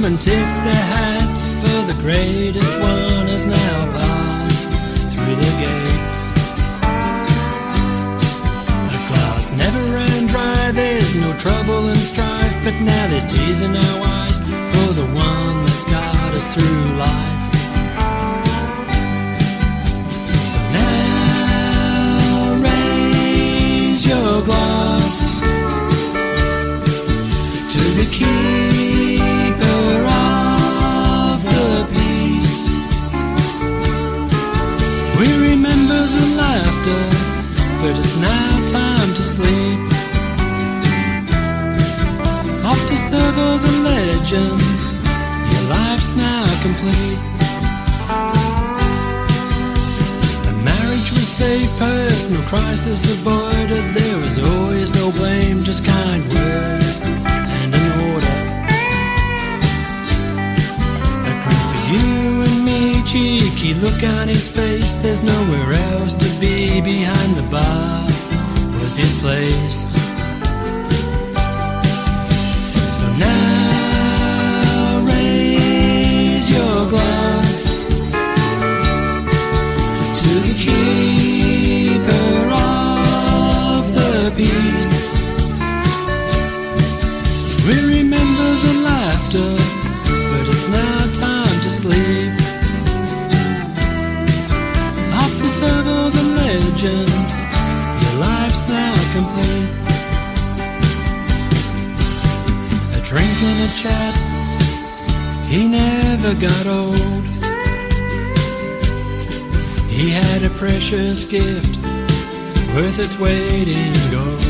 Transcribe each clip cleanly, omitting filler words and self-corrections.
and tip their hats, for the greatest one has now passed through the gates. The glass never ran dry, there's no trouble and strife, but now there's tears in our eyes for the one that got us through life. So now raise your glass to the keeper of the peace. We remember the laughter, but it's now time to sleep. Off to serve all the legends, your life's now complete. The marriage was safe, personal crisis avoided. There was always no blame, just kind words and an order. A grin for you and me, cheeky look on his face. There's nowhere else to be, behind the bar was his place. So now raise your glass to the keeper of the peace. We remember the laughter, but it's now time to sleep. Off to serve all the legends, your life's now complete. A drink and a chat, he never got old. He had a precious gift, worth its weight in gold.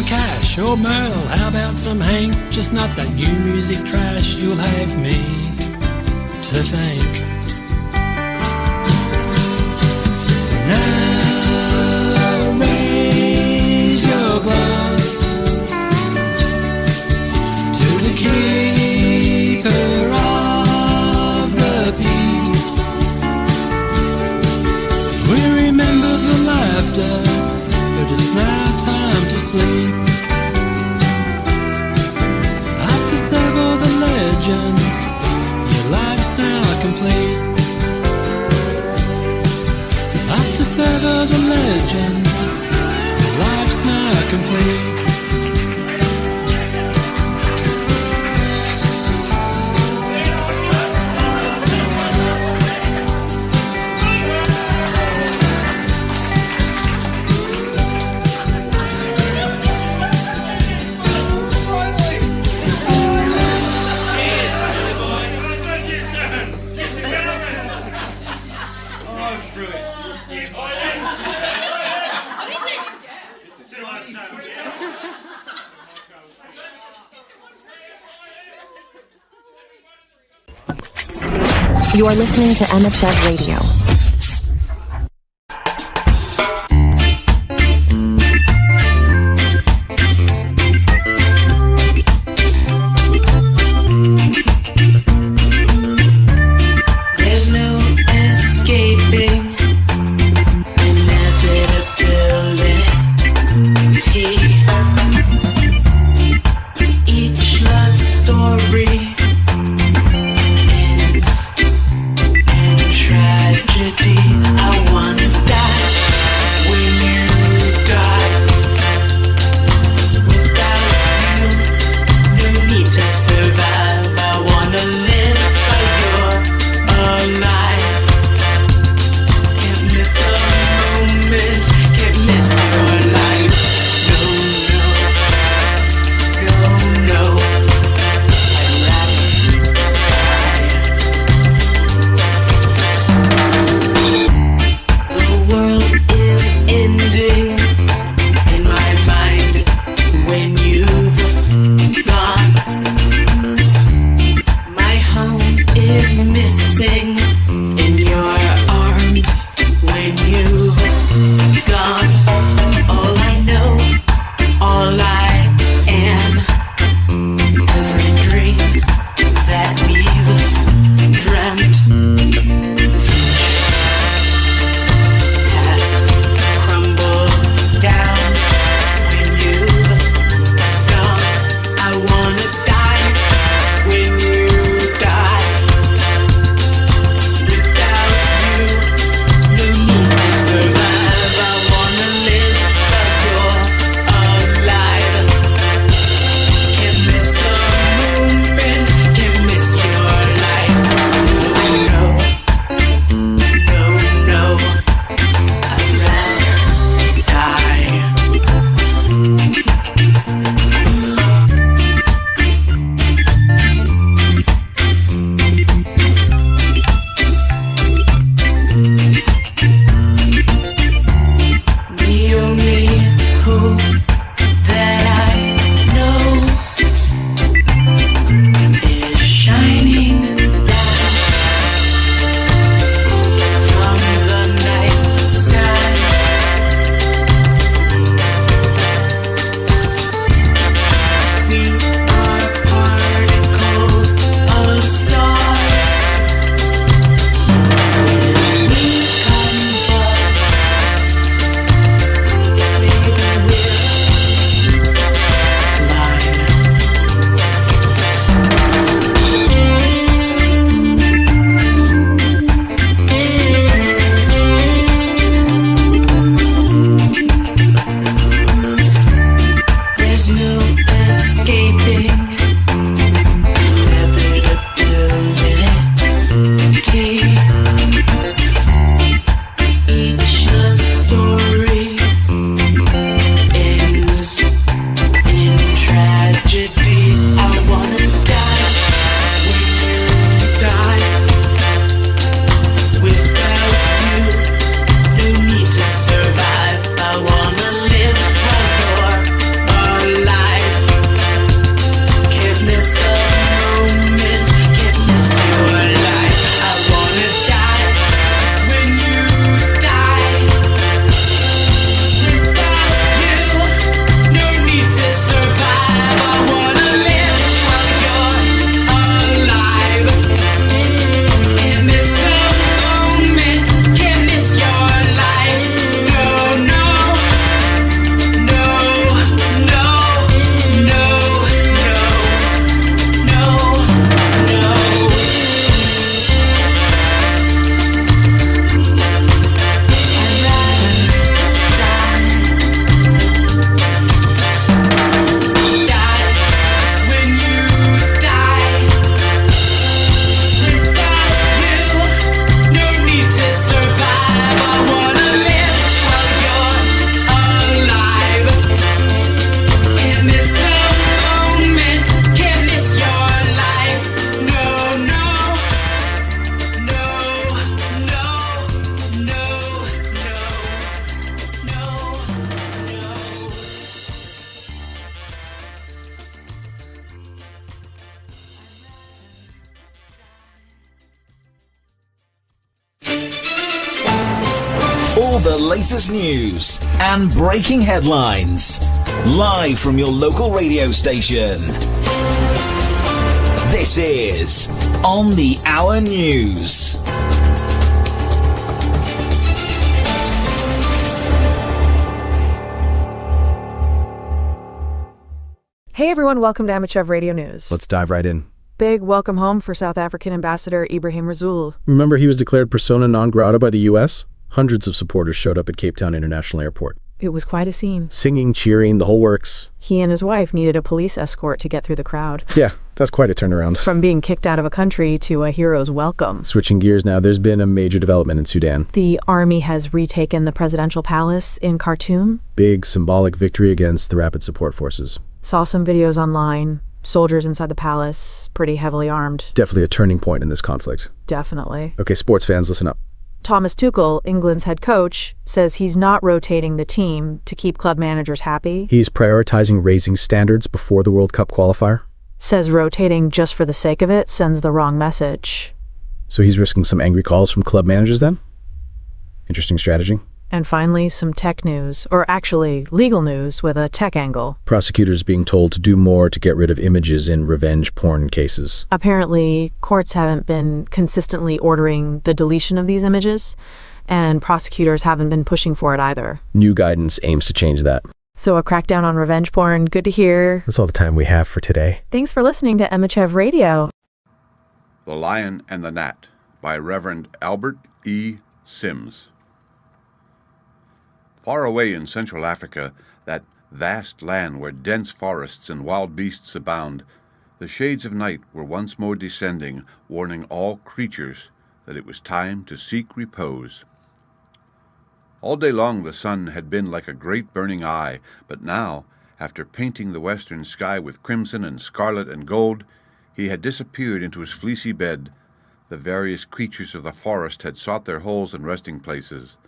Cash or Merle, how about some Hank? Just not that new music trash, you'll have me to thank. So now raise your glass to the keeper of the peace. We remember the laughter, but it's now time to sleep. After serve all the legends, your life's now complete. After serve all the legends, your life's now complete. You are listening to Emmachev Radio. There's no escaping inevitability. Each love story ends in tragedy. the latest news and breaking headlines. Live from your local radio station. This is On the Hour News. Hey everyone, welcome to Emmachev Radio News. Let's dive right in. Big welcome home for South African Ambassador Ibrahim Rasool. Remember he was declared persona non grata by the U.S.? Hundreds of supporters showed up at Cape Town International Airport. It was quite a scene. Singing, cheering, the whole works. He and his wife needed a police escort to get through the crowd. Yeah, that's quite a turnaround. From being kicked out of a country to a hero's welcome. Switching gears now, there's been a major development in Sudan. The army has retaken the presidential palace in Khartoum. Big symbolic victory against the Rapid Support Forces. Saw some videos online. Soldiers inside the palace, pretty heavily armed. Definitely a turning point in this conflict. Definitely. Okay, sports fans, listen up. Thomas Tuchel, England's head coach, says he's not rotating the team to keep club managers happy. He's prioritizing raising standards before the World Cup qualifier. Says rotating just for the sake of it sends the wrong message. So he's risking some angry calls from club managers then? Interesting strategy. And finally, some tech news, or actually legal news with a tech angle. Prosecutors being told to do more to get rid of images in revenge porn cases. Apparently, courts haven't been consistently ordering the deletion of these images, and prosecutors haven't been pushing for it either. New guidance aims to change that. So a crackdown on revenge porn, good to hear. That's all the time we have for today. Thanks for listening to Emmachev Radio. The Lion and the Gnat by Reverend Albert E. Sims. Far away in Central Africa, that vast land where dense forests and wild beasts abound, the shades of night were once more descending, warning all creatures that it was time to seek repose. All day long the sun had been like a great burning eye, but now, after painting the western sky with crimson and scarlet and gold, he had disappeared into his fleecy bed. The various creatures of the forest had sought their holes and resting places.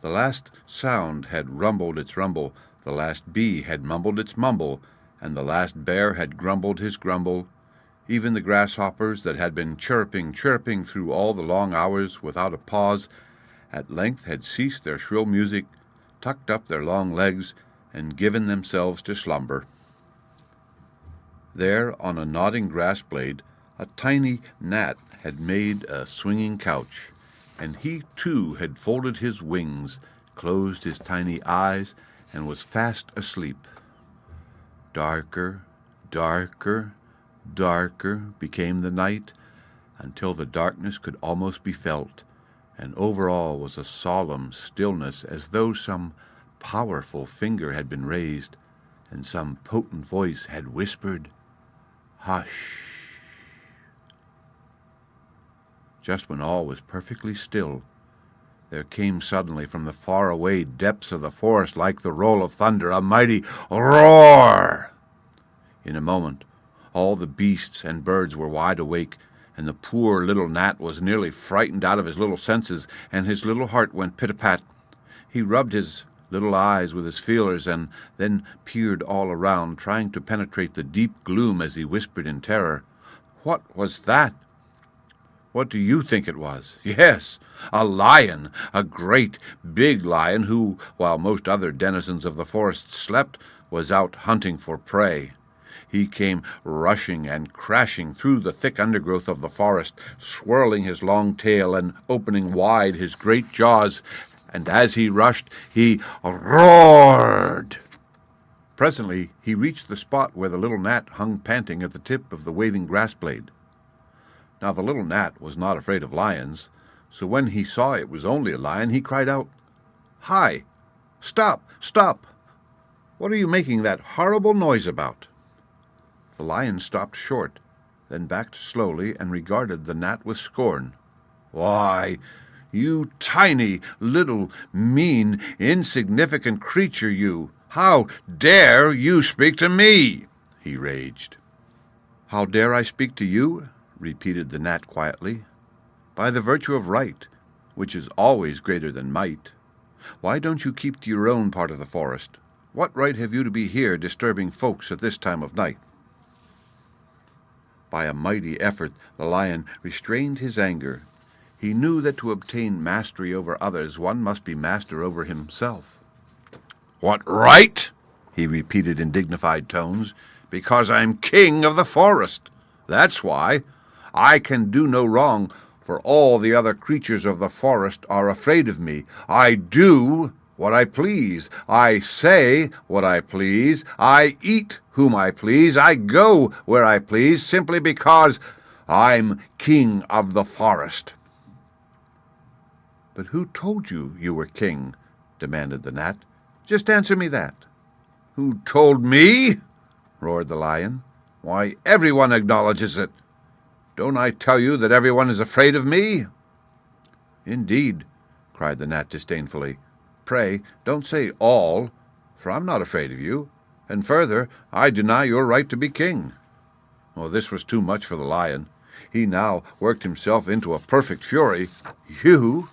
The last sound had rumbled its rumble, the last bee had mumbled its mumble, and the last bear had grumbled his grumble. Even the grasshoppers that had been chirping through all the long hours without a pause, at length had ceased their shrill music, tucked up their long legs, and given themselves to slumber. There, on a nodding grass blade, a tiny gnat had made a swinging couch, and he too had folded his wings, closed his tiny eyes, and was fast asleep. Darker, darker, darker became the night, until the darkness could almost be felt, and over all was a solemn stillness, as though some powerful finger had been raised, and some potent voice had whispered, "Hush." Just when all was perfectly still, there came suddenly from the far-away depths of the forest, like the roll of thunder, a mighty roar. In a moment, all the beasts and birds were wide awake, and the poor little gnat was nearly frightened out of his little senses, and his little heart went pit-a-pat. He rubbed his little eyes with his feelers, and then peered all around, trying to penetrate the deep gloom as he whispered in terror, "What was that?" "What do you think it was?" "Yes, a lion, a great, big lion who, while most other denizens of the forest slept, was out hunting for prey. He came rushing and crashing through the thick undergrowth of the forest, swirling his long tail and opening wide his great jaws, and as he rushed, he roared. Presently he reached the spot where the little gnat hung panting at the tip of the waving grass blade. Now the little gnat was not afraid of lions, so when he saw it was only a lion, he cried out, "Hi! Stop! Stop! What are you making that horrible noise about?" The lion stopped short, then backed slowly and regarded the gnat with scorn. "Why, you tiny, little, mean, insignificant creature, you! How dare you speak to me?" he raged. "How dare I speak to you?" repeated the gnat quietly. "By the virtue of right, which is always greater than might. Why don't you keep to your own part of the forest? What right have you to be here disturbing folks at this time of night?" By a mighty effort the lion restrained his anger. He knew that to obtain mastery over others, one must be master over himself. "What right?" he repeated in dignified tones. "Because I'm king of the forest. That's why. I can do no wrong, for all the other creatures of the forest are afraid of me. I do what I please. I say what I please. I eat whom I please. I go where I please, simply because I'm king of the forest." "But who told you you were king?" demanded the gnat. "Just answer me that." "Who told me?" roared the lion. "Why, everyone acknowledges it. Don't I tell you that everyone is afraid of me?" "Indeed," cried the gnat disdainfully. "Pray, don't say all, for I'm not afraid of you, and further, I deny your right to be king." Well, this was too much for the lion. He now worked himself into a perfect fury. "You?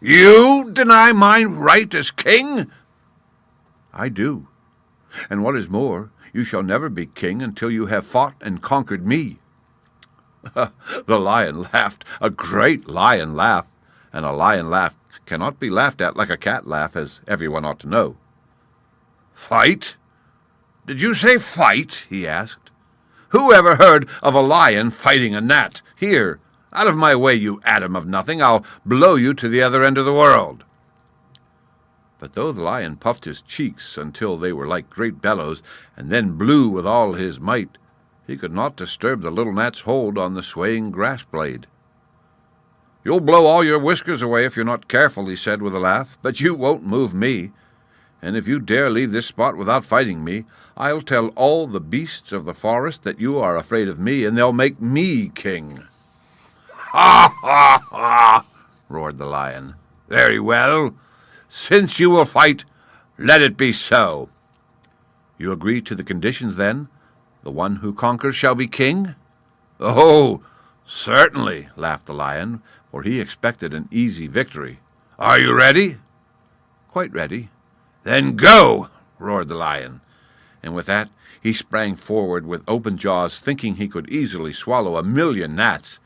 You deny my right as king?" "I do. And what is more, you shall never be king until you have fought and conquered me." The lion laughed, a great lion laugh, and a lion laugh cannot be laughed at like a cat laugh, as everyone ought to know. "Fight? Did you say fight?" he asked. "Who ever heard of a lion fighting a gnat? Here, out of my way, you atom of nothing. I'll blow you to the other end of the world." But though the lion puffed his cheeks until they were like great bellows, and then blew with all his might, he could not disturb the little gnat's hold on the swaying grass blade. "You'll blow all your whiskers away if you're not careful," he said with a laugh, "but you won't move me. And if you dare leave this spot without fighting me, I'll tell all the beasts of the forest that you are afraid of me, and they'll make me king." "Ha, ha, ha!" roared the lion. "Very well. Since you will fight, let it be so." "You agree to the conditions, then? The one who conquers shall be king?" "Oh, certainly," laughed the lion, for he expected an easy victory. "Are you ready?" "Quite ready." "Then go!" roared the lion. And with that he sprang forward with open jaws, thinking he could easily swallow 1,000,000 gnats.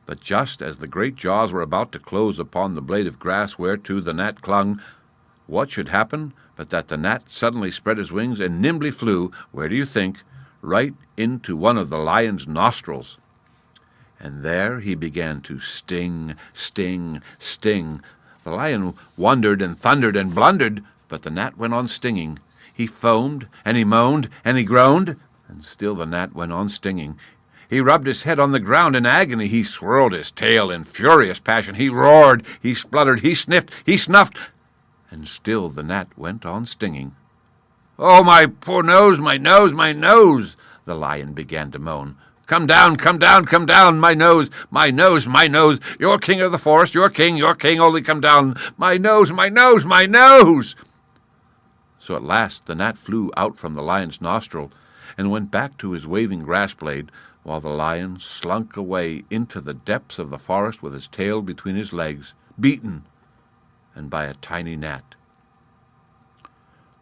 But just as the great jaws were about to close upon the blade of grass whereto the gnat clung, what should happen but that the gnat suddenly spread his wings and nimbly flew, where do you think, right into one of the lion's nostrils. And there he began to sting, sting, sting. The lion wondered and thundered and blundered, but the gnat went on stinging. He foamed, and he moaned, and he groaned, and still the gnat went on stinging. He rubbed his head on the ground in agony. He swirled his tail in furious passion. He roared, he spluttered, he sniffed, he snuffed, and still the gnat went on stinging. "Oh, my poor nose, my nose, my nose!" the lion began to moan. "Come down, come down, come down, my nose, my nose, my nose! You're king of the forest, you're king, only come down! My nose, my nose, my nose!" So at last the gnat flew out from the lion's nostril and went back to his waving grass blade, while the lion slunk away into the depths of the forest with his tail between his legs, beaten, and by a tiny gnat.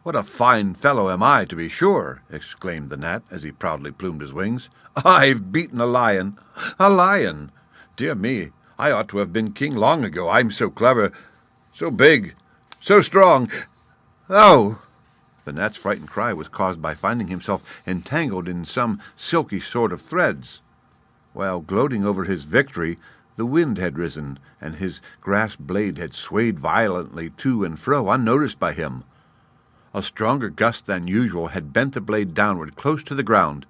"What a fine fellow am I, to be sure!" exclaimed the gnat as he proudly plumed his wings. "I've beaten a lion! A lion! Dear me, I ought to have been king long ago. I'm so clever, so big, so strong. Oh!" The gnat's frightened cry was caused by finding himself entangled in some silky sort of threads. While gloating over his victory, the wind had risen, and his grass blade had swayed violently to and fro, unnoticed by him. A stronger gust than usual had bent the blade downward close to the ground,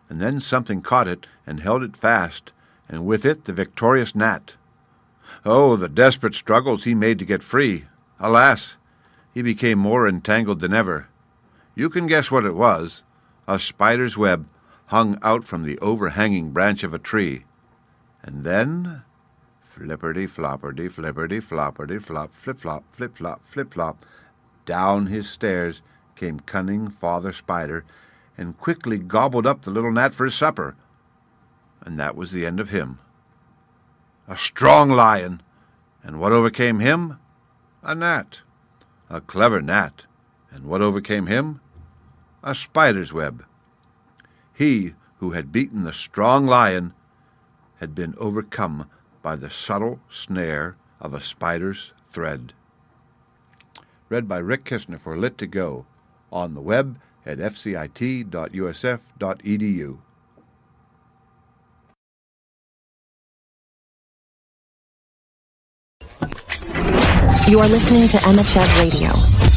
and then something caught it and held it fast, and with it the victorious gnat. Oh, the desperate struggles he made to get free! Alas! He became more entangled than ever. You can guess what it was. A spider's web hung out from the overhanging branch of a tree. And then, flipperty-flopperty, flipperty-flopperty-flop, flip-flop, flip-flop, flip-flop, down his stairs came cunning Father Spider, and quickly gobbled up the little gnat for his supper. And that was the end of him. A strong lion, and what overcame him? A gnat. A clever gnat, and what overcame him? A spider's web. He who had beaten the strong lion had been overcome by the subtle snare of a spider's thread. Read by Rick Kistner for Lit to Go, on the web at fcit.usf.edu. You are listening to Emmachev Radio.